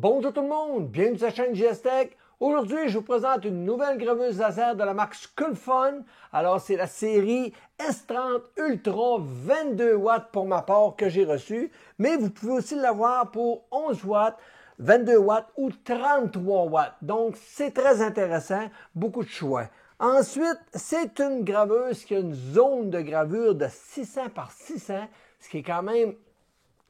Bonjour tout le monde, bienvenue sur la chaîne JS Tech. Aujourd'hui, je vous présente une nouvelle graveuse laser de la marque Skulfun. Alors, c'est la série S30 Ultra 22 watts pour ma part que j'ai reçue. Mais vous pouvez aussi l'avoir pour 11 watts, 22 watts ou 33 watts. Donc, c'est très intéressant, beaucoup de choix. Ensuite, c'est une graveuse qui a une zone de gravure de 600 par 600, ce qui est quand même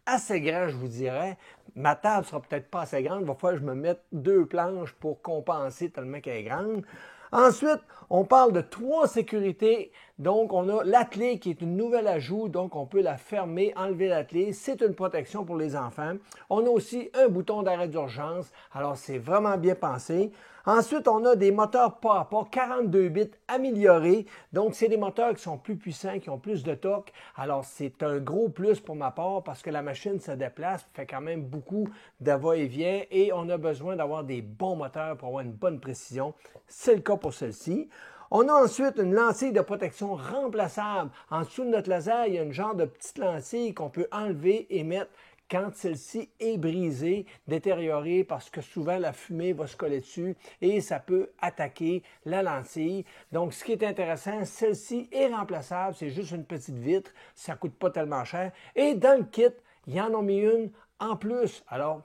assez grand, je vous dirais. Ma table sera peut-être pas assez grande. Il va falloir que je me mette deux planches pour compenser tellement qu'elle est grande. Ensuite, on parle de 3 sécurités. Donc, on a la clé qui est une nouvelle ajout. Donc, on peut la fermer, enlever la clé. C'est une protection pour les enfants. On a aussi un bouton d'arrêt d'urgence. Alors, c'est vraiment bien pensé. Ensuite, on a des moteurs pas à pas, 42 bits améliorés. Donc, c'est des moteurs qui sont plus puissants, qui ont plus de torque. Alors, c'est un gros plus pour ma part parce que la machine se déplace, fait quand même beaucoup de va-et-vient et on a besoin d'avoir des bons moteurs pour avoir une bonne précision. C'est le cas pour celle-ci. On a ensuite une lentille de protection remplaçable. En dessous de notre laser, il y a une genre de petite lentille qu'on peut enlever et mettre quand celle-ci est brisée, détériorée, parce que souvent la fumée va se coller dessus et ça peut attaquer la lentille. Donc, ce qui est intéressant, celle-ci est remplaçable, c'est juste une petite vitre, ça ne coûte pas tellement cher. Et dans le kit, il y en a mis une en plus. Alors,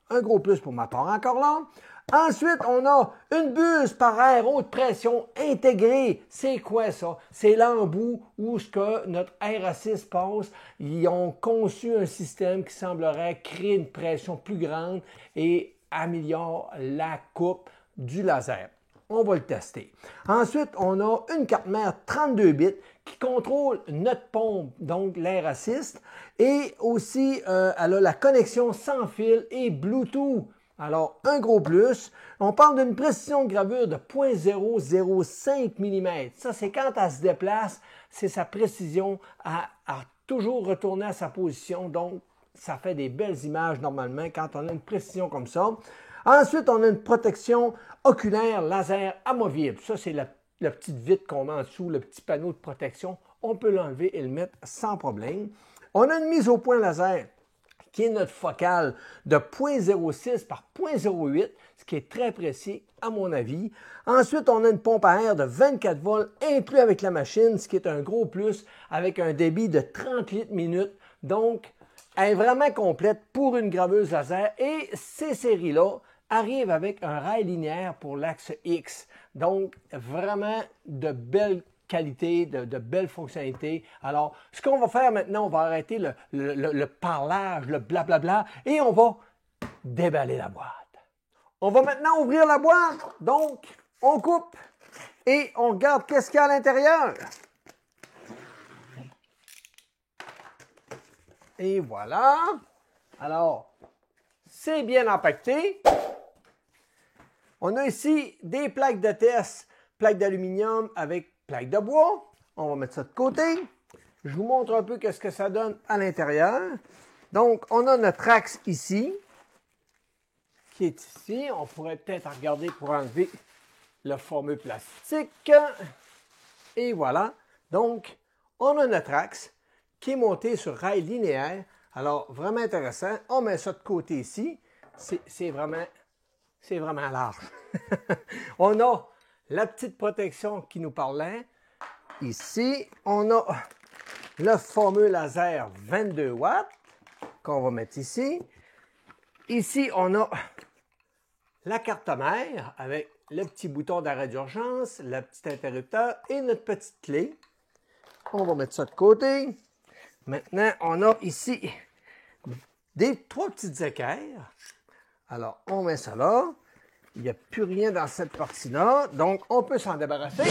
un gros plus pour ma part encore là. Ensuite, on a une buse par air haute pression intégrée. C'est quoi ça? C'est l'embout où ce que notre air assist passe. Ils ont conçu un système qui semblerait créer une pression plus grande et améliore la coupe du laser. On va le tester. Ensuite, on a une carte mère 32 bits qui contrôle notre pompe, donc l'air assist, et aussi elle a la connexion sans fil et Bluetooth. Alors, un gros plus. On parle d'une précision de gravure de 0,005 mm. Ça, c'est quand elle se déplace, c'est sa précision à toujours retourner à sa position. Donc, ça fait des belles images normalement quand on a une précision comme ça. Ensuite, on a une protection oculaire laser amovible. Ça, c'est la petite vitre qu'on met en dessous, le petit panneau de protection. On peut l'enlever et le mettre sans problème. On a une mise au point laser qui est notre focale de 0,06 par 0,08, ce qui est très précis à mon avis. Ensuite, on a une pompe à air de 24 volts inclus avec la machine, ce qui est un gros plus avec un débit de 30 litres minute. Donc, elle est vraiment complète pour une graveuse laser et ces séries-là arrivent avec un rail linéaire pour l'axe X. Donc, vraiment de belles qualité, de belles fonctionnalités. Alors, ce qu'on va faire maintenant, on va arrêter le parlage, le blablabla, et on va déballer la boîte. On va maintenant ouvrir la boîte. Donc, on coupe et on regarde qu'est-ce qu'il y a à l'intérieur. Et voilà. Alors, c'est bien empaqueté. On a ici des plaques de test, plaques d'aluminium avec plaques de bois. On va mettre ça de côté. Je vous montre un peu qu'est-ce que ça donne à l'intérieur. Donc, on a notre axe ici, qui est ici. On pourrait peut-être regarder pour enlever le fameux plastique. Et voilà. Donc, on a notre axe qui est monté sur rail linéaire. Alors, vraiment intéressant. On met ça de côté ici. C'est vraiment large. On a la petite protection qui nous parlait. Ici, on a le fameux laser 22 watts qu'on va mettre ici. Ici, on a la carte mère avec le petit bouton d'arrêt d'urgence, le petit interrupteur et notre petite clé. On va mettre ça de côté. Maintenant, on a ici des 3 petites équerres. Alors, on met ça là. Il n'y a plus rien dans cette partie-là, donc on peut s'en débarrasser.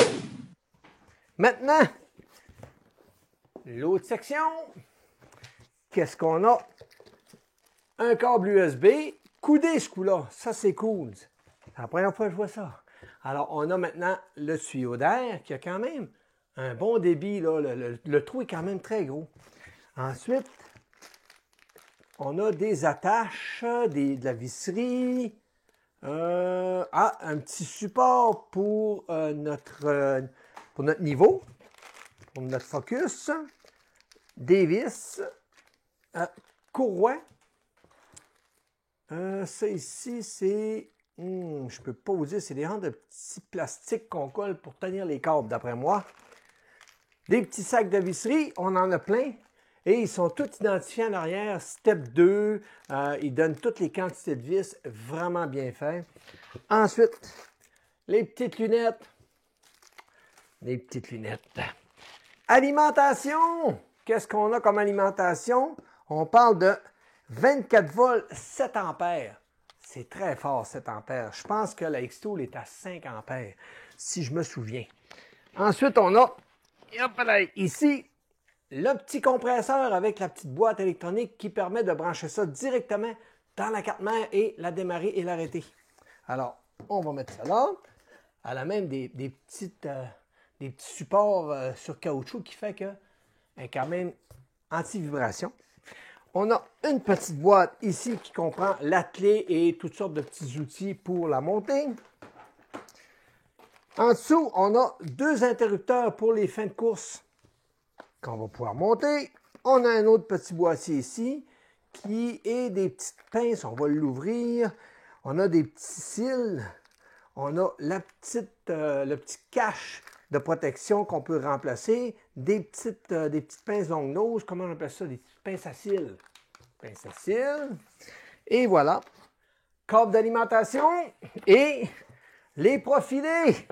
Maintenant, l'autre section, qu'est-ce qu'on a? Un câble USB, coudé ce coup-là, ça c'est cool. C'est la première fois que je vois ça. Alors, on a maintenant le tuyau d'air qui a quand même un bon débit, là. Le trou est quand même très gros. Ensuite, on a des attaches, de la visserie. Un petit support pour notre niveau, pour notre focus, des vis, courroie, Ça ici, c'est... je peux pas vous dire, c'est des rangs de petits plastiques qu'on colle pour tenir les câbles, d'après moi. Des petits sacs de visserie, on en a plein. Et ils sont tous identifiés en arrière. Step 2, ils donnent toutes les quantités de vis, vraiment bien fait. Ensuite, les petites lunettes. Les petites lunettes. Alimentation! Qu'est-ce qu'on a comme alimentation? On parle de 24 volts, 7 ampères. C'est très fort, 7 ampères. Je pense que la X-Tool est à 5 ampères, si je me souviens. Ensuite, on a, ici, le petit compresseur avec la petite boîte électronique qui permet de brancher ça directement dans la carte mère et la démarrer et l'arrêter. Alors, on va mettre ça là. Elle a même des petits supports sur caoutchouc qui fait qu'elle est quand même anti-vibration. On a une petite boîte ici qui comprend la clé et toutes sortes de petits outils pour la monter. En dessous, on a 2 interrupteurs pour les fins de course qu'on va pouvoir monter. On a un autre petit boîtier ici qui est des petites pinces. On va l'ouvrir. On a des petits cils. On a le petit cache de protection qu'on peut remplacer. Des petites pinces longue nose. Comment on appelle ça? Des petites pinces à cils. Pinces à cils. Et voilà. Câble d'alimentation et les profilés.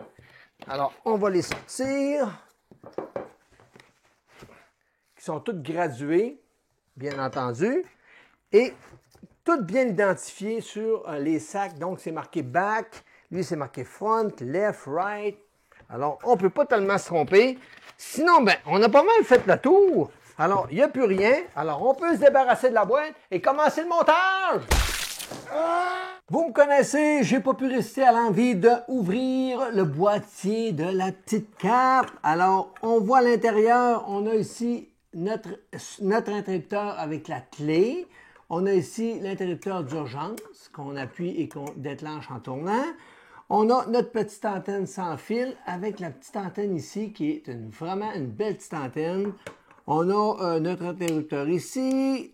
Alors, on va les sortir. Qui sont toutes graduées, bien entendu, et toutes bien identifiées sur les sacs. Donc, c'est marqué back, lui, c'est marqué front, left, right. Alors, on ne peut pas tellement se tromper. Sinon, ben, on a pas mal fait le tour. Alors, il n'y a plus rien. Alors, on peut se débarrasser de la boîte et commencer le montage. Vous me connaissez, j'ai pas pu résister à l'envie d'ouvrir le boîtier de la petite carte. Alors, on voit à l'intérieur, on a ici notre interrupteur avec la clé. On a ici l'interrupteur d'urgence qu'on appuie et qu'on déclenche en tournant. On a notre petite antenne sans fil avec la petite antenne ici qui est vraiment une belle petite antenne. On a notre interrupteur ici,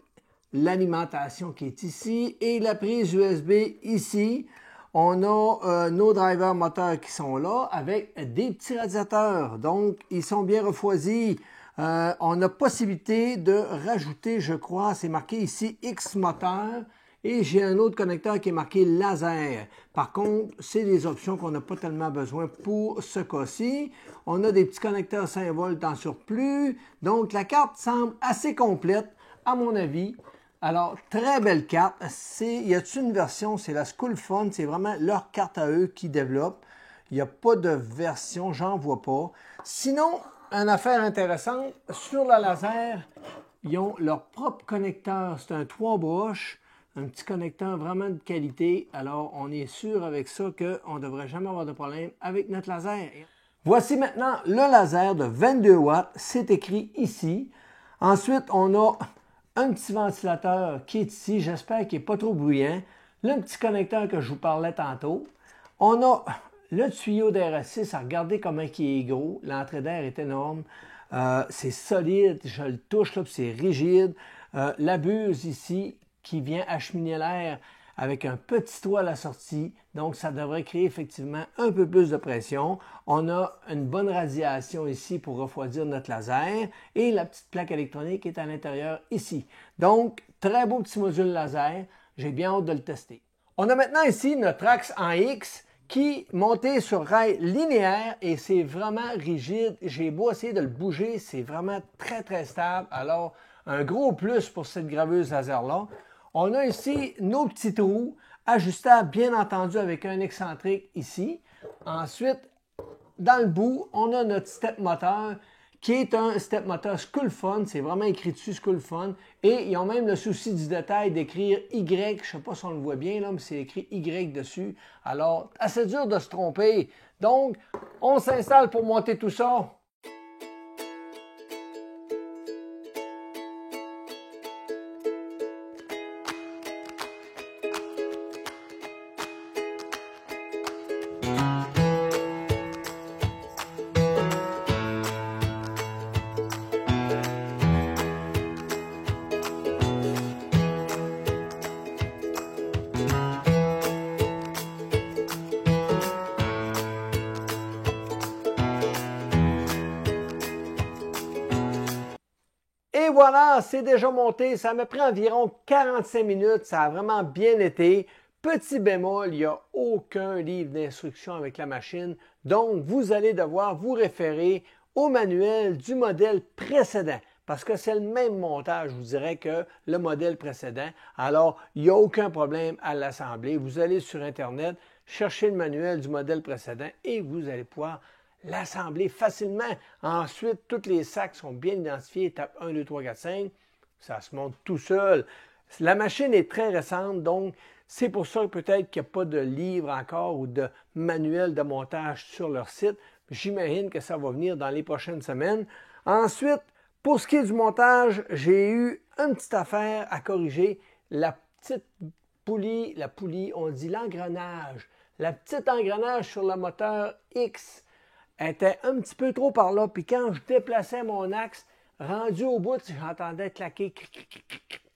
l'alimentation qui est ici et la prise USB ici. On a nos drivers moteurs qui sont là avec des petits radiateurs. Donc, ils sont bien refroidis. On a possibilité de rajouter, je crois, c'est marqué ici X moteur. Et j'ai un autre connecteur qui est marqué laser. Par contre, c'est des options qu'on n'a pas tellement besoin pour ce cas-ci. On a des petits connecteurs 5 volts en surplus. Donc, la carte semble assez complète, à mon avis. Alors, très belle carte. Y a-t-il une version? C'est la SchoolFun. C'est vraiment leur carte à eux qui développent. Il n'y a pas de version, j'en vois pas. Sinon, une affaire intéressante, sur la laser, ils ont leur propre connecteur. C'est un 3 broches. Un petit connecteur vraiment de qualité. Alors, on est sûr avec ça qu'on ne devrait jamais avoir de problème avec notre laser. Voici maintenant le laser de 22 watts. C'est écrit ici. Ensuite, on a un petit ventilateur qui est ici. J'espère qu'il n'est pas trop bruyant. Le petit connecteur que je vous parlais tantôt. On a le tuyau d'RS6. Regardez comment il est gros. L'entrée d'air est énorme. C'est solide. Je le touche, là, c'est rigide. La buse ici, qui vient acheminer l'air avec un petit toit à la sortie. Donc, ça devrait créer effectivement un peu plus de pression. On a une bonne radiation ici pour refroidir notre laser. Et la petite plaque électronique est à l'intérieur ici. Donc, très beau petit module laser. J'ai bien hâte de le tester. On a maintenant ici notre axe en X qui est monté sur rail linéaire et c'est vraiment rigide. J'ai beau essayer de le bouger, c'est vraiment très, très stable. Alors, un gros plus pour cette graveuse laser-là. On a ici nos petits trous ajustables, bien entendu, avec un excentrique ici. Ensuite, dans le bout, on a notre step moteur qui est un step moteur SchoolFun. C'est vraiment écrit dessus SchoolFun. Et ils ont même le souci du détail d'écrire Y. Je ne sais pas si on le voit bien, là, mais c'est écrit Y dessus. Alors, assez dur de se tromper. Donc, on s'installe pour monter tout ça. Et voilà, c'est déjà monté. Ça m'a pris environ 45 minutes. Ça a vraiment bien été. Petit bémol, il n'y a aucun livre d'instruction avec la machine. Donc, vous allez devoir vous référer au manuel du modèle précédent. Parce que c'est le même montage, je vous dirais, que le modèle précédent. Alors, il n'y a aucun problème à l'assembler. Vous allez sur Internet, chercher le manuel du modèle précédent et vous allez pouvoir l'assembler facilement. Ensuite, tous les sacs sont bien identifiés, étape 1, 2, 3, 4, 5. Ça se monte tout seul. La machine est très récente, donc c'est pour ça que peut-être qu'il n'y a pas de livre encore ou de manuel de montage sur leur site. J'imagine que ça va venir dans les prochaines semaines. Ensuite, pour ce qui est du montage, j'ai eu une petite affaire à corriger. La petite poulie, on dit l'engrenage. La petite engrenage sur le moteur X était un petit peu trop par là. Puis quand je déplaçais mon axe, rendu au bout, j'entendais claquer.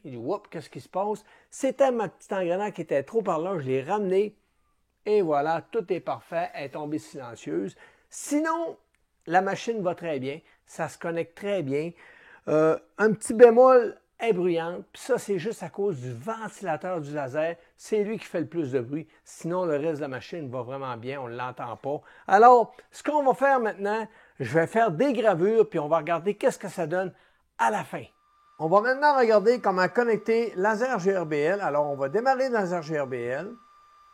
Il dit, oups, qu'est-ce qui se passe? C'était ma petite engrenage qui était trop par là. Je l'ai ramené. Et voilà, tout est parfait. Elle est tombée silencieuse. Sinon, la machine va très bien. Ça se connecte très bien. Un petit bémol est bruyante. Puis ça, c'est juste à cause du ventilateur du laser. C'est lui qui fait le plus de bruit. Sinon, le reste de la machine va vraiment bien. On ne l'entend pas. Alors, ce qu'on va faire maintenant, je vais faire des gravures. Puis on va regarder qu'est-ce que ça donne à la fin. On va maintenant regarder comment connecter laser GRBL. Alors, on va démarrer le laser GRBL.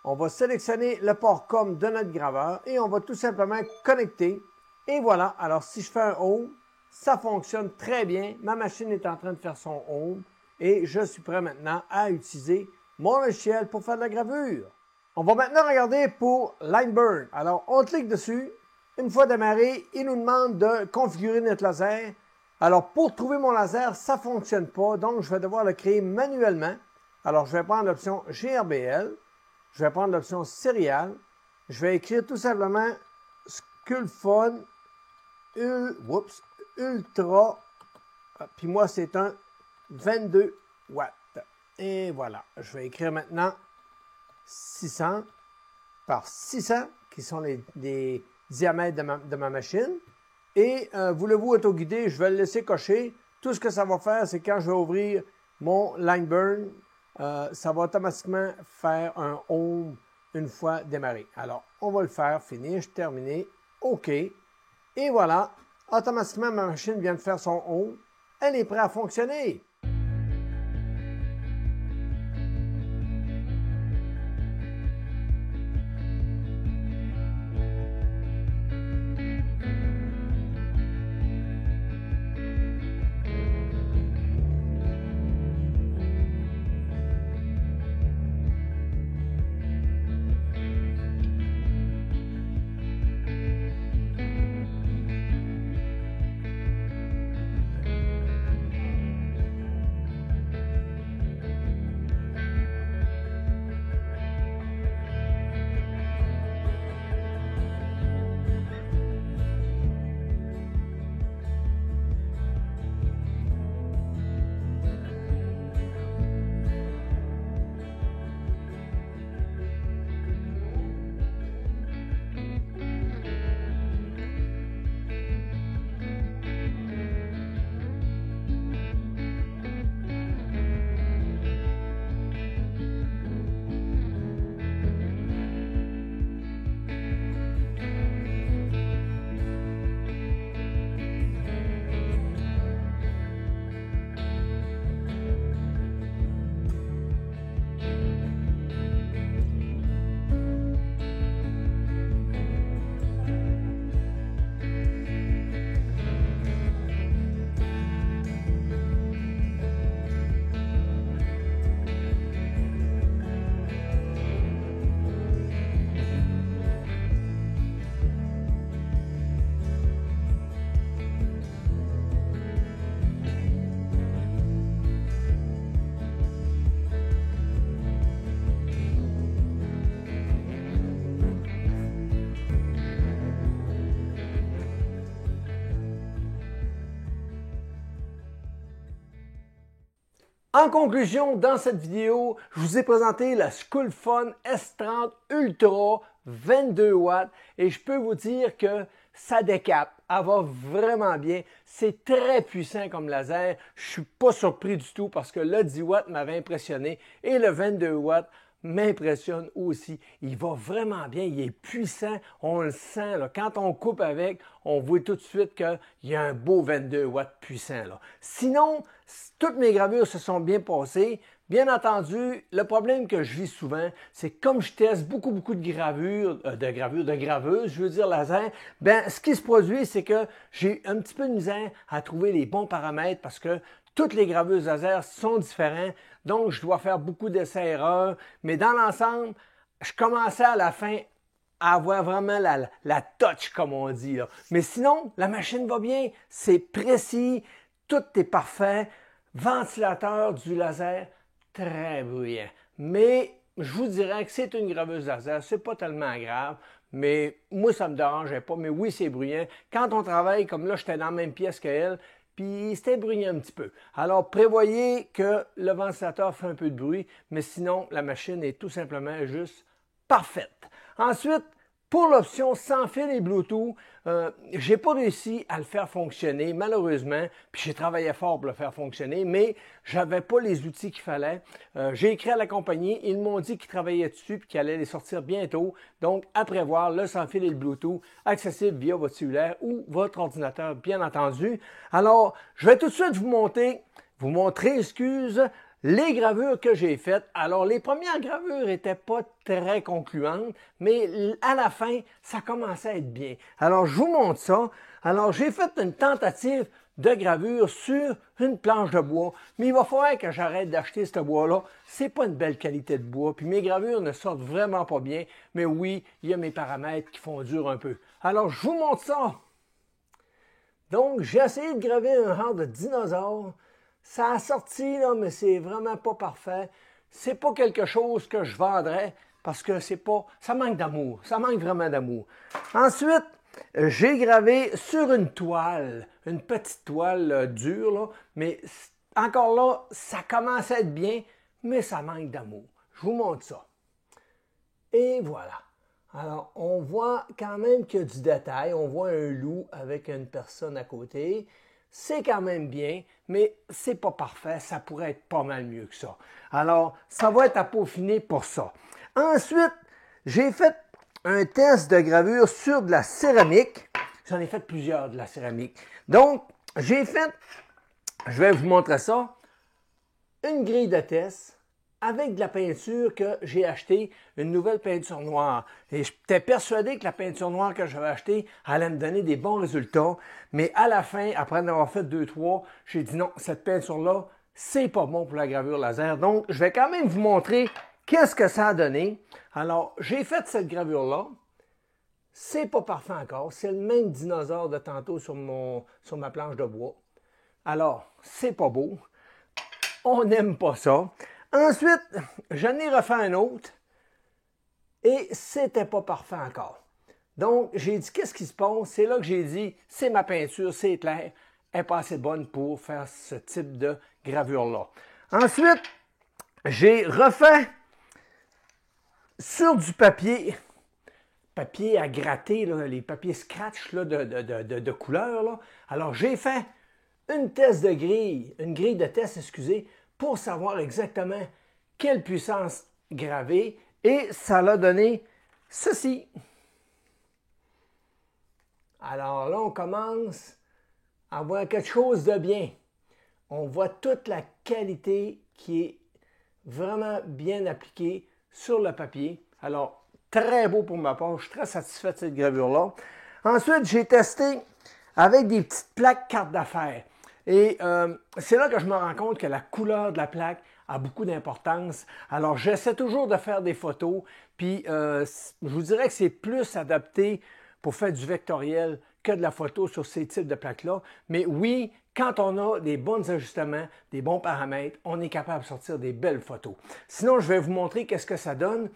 On va sélectionner le port COM de notre graveur et on va tout simplement connecter. Et voilà, alors si je fais un home, ça fonctionne très bien. Ma machine est en train de faire son home et je suis prêt maintenant à utiliser mon logiciel pour faire de la gravure. On va maintenant regarder pour Line Burn. Alors, on clique dessus. Une fois démarré, il nous demande de configurer notre laser. Alors, pour trouver mon laser, ça ne fonctionne pas, donc je vais devoir le créer manuellement. Alors, je vais prendre l'option GRBL. Je vais prendre l'option Serial. Je vais écrire tout simplement Sculfon Ultra. Puis moi, c'est un 22 watts. Et voilà. Je vais écrire maintenant 600 par 600, qui sont les diamètres de ma machine. Et voulez-vous autoguider? Je vais le laisser cocher. Tout ce que ça va faire, c'est quand je vais ouvrir mon Line Burn, ça va automatiquement faire un home une fois démarré. Alors, on va le faire, finish, terminé, OK. Et voilà, automatiquement, ma machine vient de faire son home. Elle est prête à fonctionner. En conclusion, dans cette vidéo, je vous ai présenté la Sculfon S30 Ultra 22 watts et je peux vous dire que ça décape. Elle va vraiment bien. C'est très puissant comme laser. Je ne suis pas surpris du tout parce que le 10 watts m'avait impressionné et le 22 watts m'impressionne aussi. Il va vraiment bien, il est puissant, on le sent. Là. Quand on coupe avec, on voit tout de suite qu'il y a un beau 22 watts puissant. Là. Sinon, toutes mes gravures se sont bien passées. Bien entendu, le problème que je vis souvent, c'est que comme je teste beaucoup de graveuses, je veux dire laser, ben ce qui se produit, c'est que j'ai un petit peu de misère à trouver les bons paramètres parce que toutes les graveuses laser sont différentes, donc je dois faire beaucoup d'essais-erreurs, mais dans l'ensemble, je commençais à la fin à avoir vraiment la touch, comme on dit. Là. Mais sinon, la machine va bien, c'est précis, tout est parfait, ventilateur du laser, très bruyant. Mais je vous dirais que c'est une graveuse laser, c'est pas tellement grave, mais moi, ça me dérangeait pas. Mais oui, c'est bruyant. Quand on travaille, comme là, j'étais dans la même pièce qu'elle, puis c'était bruyant un petit peu. Alors, prévoyez que le ventilateur fait un peu de bruit, mais sinon, la machine est tout simplement juste parfaite. Ensuite, pour l'option sans fil et Bluetooth, j'ai pas réussi à le faire fonctionner, malheureusement, puis j'ai travaillé fort pour le faire fonctionner, mais j'avais pas les outils qu'il fallait. J'ai écrit à la compagnie, ils m'ont dit qu'ils travaillaient dessus puis qu'ils allaient les sortir bientôt. Donc, à prévoir le sans fil et le Bluetooth accessible via votre cellulaire ou votre ordinateur, bien entendu. Alors, je vais tout de suite vous montrer, les gravures que j'ai faites. Alors, les premières gravures n'étaient pas très concluantes, mais à la fin, ça commençait à être bien. Alors, je vous montre ça. Alors, j'ai fait une tentative de gravure sur une planche de bois, mais il va falloir que j'arrête d'acheter ce bois-là. C'est pas une belle qualité de bois, puis mes gravures ne sortent vraiment pas bien, mais oui, il y a mes paramètres qui font dur un peu. Alors, je vous montre ça. Donc, j'ai essayé de graver un genre de dinosaure. Ça a sorti, là, mais c'est vraiment pas parfait. C'est pas quelque chose que je vendrais parce que c'est pas. Ça manque d'amour. Ça manque vraiment d'amour. Ensuite, j'ai gravé sur une toile, une petite toile dure, là, mais encore là, ça commence à être bien, mais ça manque d'amour. Je vous montre ça. Et voilà. Alors, on voit quand même qu'il y a du détail. On voit un loup avec une personne à côté. C'est quand même bien, mais c'est pas parfait. Ça pourrait être pas mal mieux que ça. Alors, ça va être à peaufiner pour ça. Ensuite, j'ai fait un test de gravure sur de la céramique. J'en ai fait plusieurs de la céramique. Donc, j'ai fait, je vais vous montrer ça, une grille de test avec de la peinture que j'ai acheté, une nouvelle peinture noire. Et j'étais persuadé que la peinture noire que j'avais achetée allait me donner des bons résultats. Mais à la fin, après en avoir fait 2-3, j'ai dit non, cette peinture-là, c'est pas bon pour la gravure laser. Donc, je vais quand même vous montrer qu'est-ce que ça a donné. Alors, j'ai fait cette gravure-là. C'est pas parfait encore. C'est le même dinosaure de tantôt sur ma planche de bois. Alors, c'est pas beau. On n'aime pas ça. Ensuite, j'en ai refait un autre et c'était pas parfait encore. Donc, j'ai dit, qu'est-ce qui se passe? C'est là que j'ai dit, c'est ma peinture, c'est clair, elle n'est pas assez bonne pour faire ce type de gravure-là. Ensuite, j'ai refait sur du papier à gratter, là, les papiers scratch là, de couleur. Là. Alors, j'ai fait une grille de test, excusez, pour savoir exactement quelle puissance graver et ça l'a donné ceci. Alors là, on commence à voir quelque chose de bien. On voit toute la qualité qui est vraiment bien appliquée sur le papier. Alors, très beau pour ma part. Je suis très satisfait de cette gravure-là. Ensuite, j'ai testé avec des petites plaques cartes d'affaires. Et c'est là que je me rends compte que la couleur de la plaque a beaucoup d'importance. Alors, j'essaie toujours de faire des photos, puis je vous dirais que c'est plus adapté pour faire du vectoriel que de la photo sur ces types de plaques-là. Mais oui, quand on a des bons ajustements, des bons paramètres, on est capable de sortir des belles photos. Sinon, je vais vous montrer qu'est-ce que ça donne.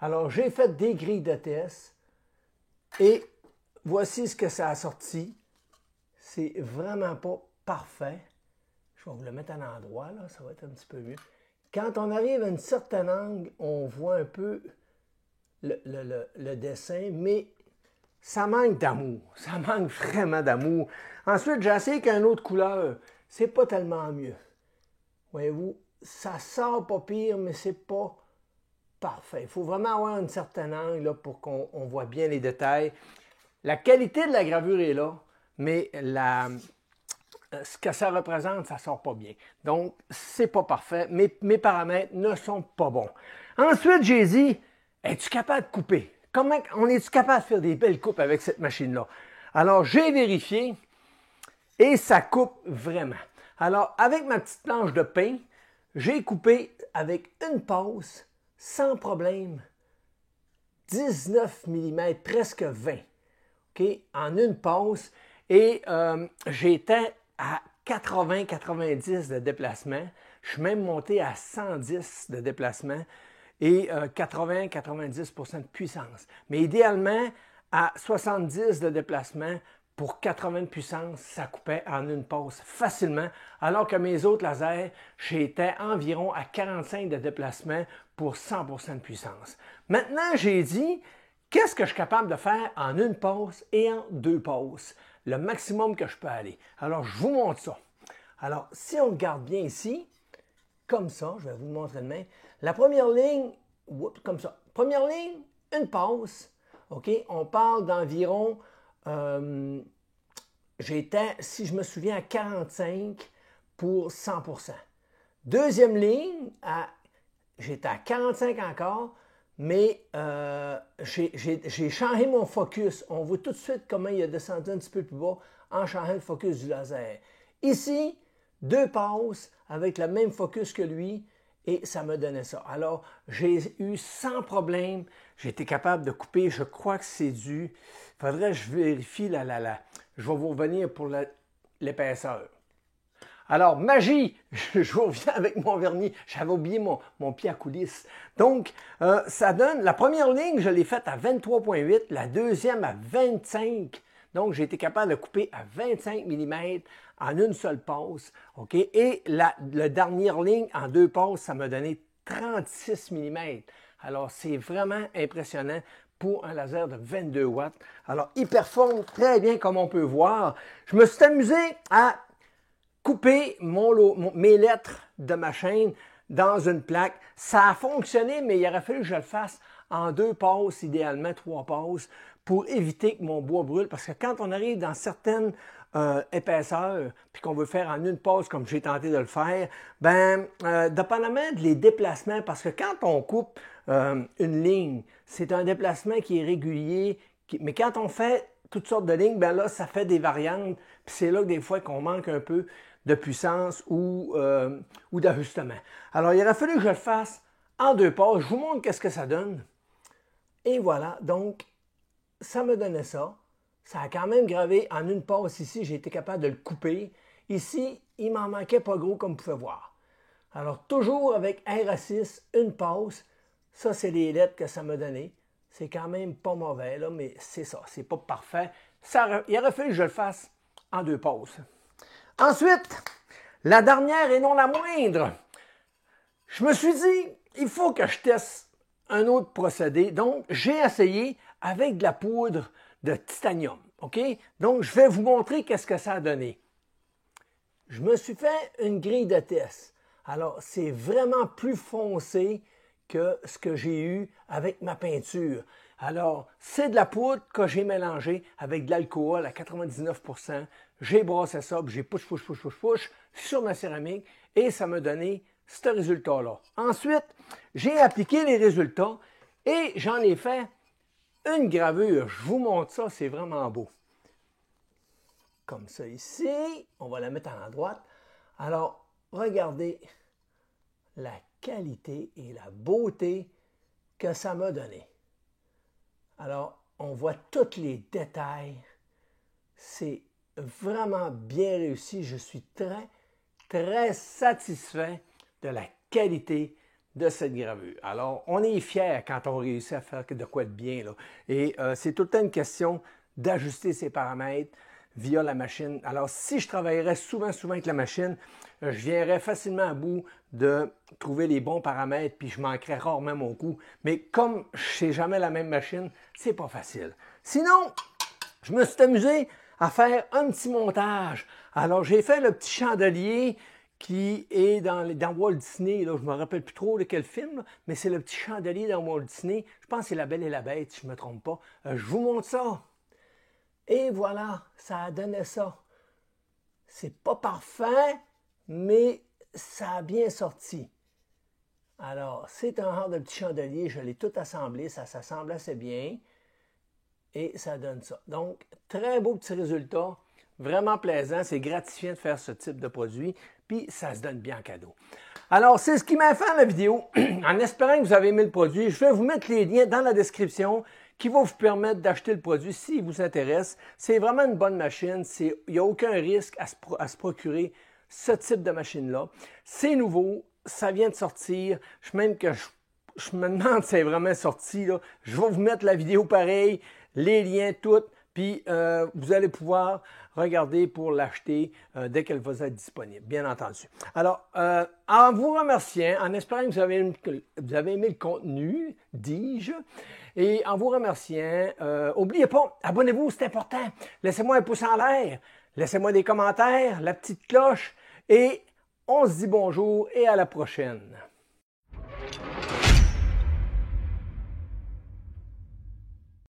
Alors, j'ai fait des grilles de test et voici ce que ça a sorti. C'est vraiment pas parfait. Je vais vous le mettre à l'endroit, là, ça va être un petit peu mieux. Quand on arrive à un certain angle, on voit un peu le dessin, mais ça manque d'amour. Ça manque vraiment d'amour. Ensuite, j'ai essayé qu'une autre couleur. C'est pas tellement mieux. Voyez-vous, ça sort pas pire, mais c'est pas parfait. Il faut vraiment avoir un certain angle là, pour qu'on voit bien les détails. La qualité de la gravure est là, mais ce que ça représente, ça ne sort pas bien. Donc, c'est pas parfait. Mes paramètres ne sont pas bons. Ensuite, j'ai dit, es-tu capable de couper? Comment on est-tu capable de faire des belles coupes avec cette machine-là? Alors, j'ai vérifié et ça coupe vraiment. Alors, avec ma petite planche de pain, j'ai coupé avec une passe, sans problème, 19 mm, presque 20, okay, en une passe. Et j'étais à 80-90 de déplacement. Je suis même monté à 110 de déplacement et 80-90% de puissance. Mais idéalement, à 70 de déplacement, pour 80 de puissance, ça coupait en une passe facilement, alors que mes autres lasers, j'étais environ à 45 de déplacement pour 100% de puissance. Maintenant, j'ai dit, qu'est-ce que je suis capable de faire en une passe et en deux passes? Le maximum que je peux aller. Alors, je vous montre ça. Alors, si on regarde bien ici, comme ça, je vais vous montrer de main. La première ligne, comme ça. Première ligne, une passe. OK? On parle d'environ, j'étais, si je me souviens, à 45 pour 100%. Deuxième ligne, j'étais à 45 encore, mais j'ai changé mon focus. On voit tout de suite comment il a descendu un petit peu plus bas en changeant le focus du laser. Ici, deux passes avec le même focus que lui et ça me donnait ça. Alors, j'ai eu sans problème, j'ai été capable de couper, je crois que c'est dû. Il faudrait que je vérifie je vais vous revenir pour l'épaisseur. Alors, magie, je reviens avec mon vernis. J'avais oublié mon pied à coulisse. Donc, ça donne, la première ligne, je l'ai faite à 23,8, la deuxième à 25. Donc, j'ai été capable de couper à 25 mm en une seule passe. OK? Et la dernière ligne, en deux passes, ça m'a donné 36 mm. Alors, c'est vraiment impressionnant pour un laser de 22 watts. Alors, il performe très bien comme on peut voir. Je me suis amusé à couper mes lettres de ma chaîne dans une plaque. Ça a fonctionné, mais il aurait fallu que je le fasse en deux passes, idéalement trois passes, pour éviter que mon bois brûle. Parce que quand on arrive dans certaines épaisseurs, puis qu'on veut faire en une passe comme j'ai tenté de le faire, dépendamment des déplacements, parce que quand on coupe une ligne, c'est un déplacement qui est régulier, mais quand on fait toutes sortes de lignes, ben là, ça fait des variantes, puis c'est là que des fois qu'on manque un peu de puissance ou d'ajustement. Alors, il aurait fallu que je le fasse en deux passes. Je vous montre qu'est-ce que ça donne. Et voilà, donc, ça me donnait ça. Ça a quand même gravé en une passe ici. J'ai été capable de le couper. Ici, il m'en manquait pas gros, comme vous pouvez voir. Alors, toujours avec RA6, une passe. Ça, c'est les lettres que ça m'a donné. C'est quand même pas mauvais, là, mais c'est ça. C'est pas parfait. Il aurait fallu que je le fasse en deux passes. Ensuite, la dernière et non la moindre, je me suis dit, il faut que je teste un autre procédé. Donc, j'ai essayé avec de la poudre de titanium. OK? Donc, je vais vous montrer qu'est-ce que ça a donné. Je me suis fait une grille de test. Alors, c'est vraiment plus foncé que ce que j'ai eu avec ma peinture. Alors, c'est de la poudre que j'ai mélangée avec de l'alcool à 99%. J'ai brassé ça, puis j'ai push sur ma céramique et ça m'a donné ce résultat-là. Ensuite, j'ai appliqué les résultats et j'en ai fait une gravure. Je vous montre ça, c'est vraiment beau. Comme ça ici, on va la mettre à la droite. Alors, regardez la qualité et la beauté que ça m'a donné. Alors, on voit tous les détails. C'est vraiment bien réussi. Je suis très, très satisfait de la qualité de cette gravure. Alors, on est fiers quand on réussit à faire de quoi de bien, là. Et c'est tout le temps une question d'ajuster ses paramètres via la machine. Alors, si je travaillerais souvent avec la machine, je viendrais facilement à bout de trouver les bons paramètres, puis je manquerais rarement mon coup. Mais comme je ne sais jamais la même machine, c'est pas facile. Sinon, je me suis amusé à faire un petit montage. Alors, j'ai fait le petit chandelier qui est dans Walt Disney. Là, je ne me rappelle plus trop de quel film, là, mais c'est le petit chandelier dans Walt Disney. Je pense que c'est La Belle et la Bête, si je ne me trompe pas. Je vous montre ça. Et voilà, ça a donné ça. C'est pas parfait, mais ça a bien sorti. Alors, c'est un genre de petit chandelier. Je l'ai tout assemblé. Ça s'assemble assez bien. Et ça donne ça. Donc, très beau petit résultat. Vraiment plaisant. C'est gratifiant de faire ce type de produit. Puis, ça se donne bien en cadeau. Alors, c'est ce qui m'a fait la vidéo. En espérant que vous avez aimé le produit, je vais vous mettre les liens dans la description qui vont vous permettre d'acheter le produit s'il vous intéresse. C'est vraiment une bonne machine. Il n'y a aucun risque à se procurer ce type de machine-là. C'est nouveau. Ça vient de sortir. Même que je me demande si c'est vraiment sorti. Là. Je vais vous mettre la vidéo pareil, les liens, tout. Puis vous allez pouvoir regarder pour l'acheter dès qu'elle va être disponible, bien entendu. Alors, en vous remerciant, en espérant que vous avez aimé le contenu, dis-je, et en vous remerciant, n'oubliez pas, abonnez-vous, c'est important. Laissez-moi un pouce en l'air, laissez-moi des commentaires, la petite cloche, et on se dit bonjour et à la prochaine.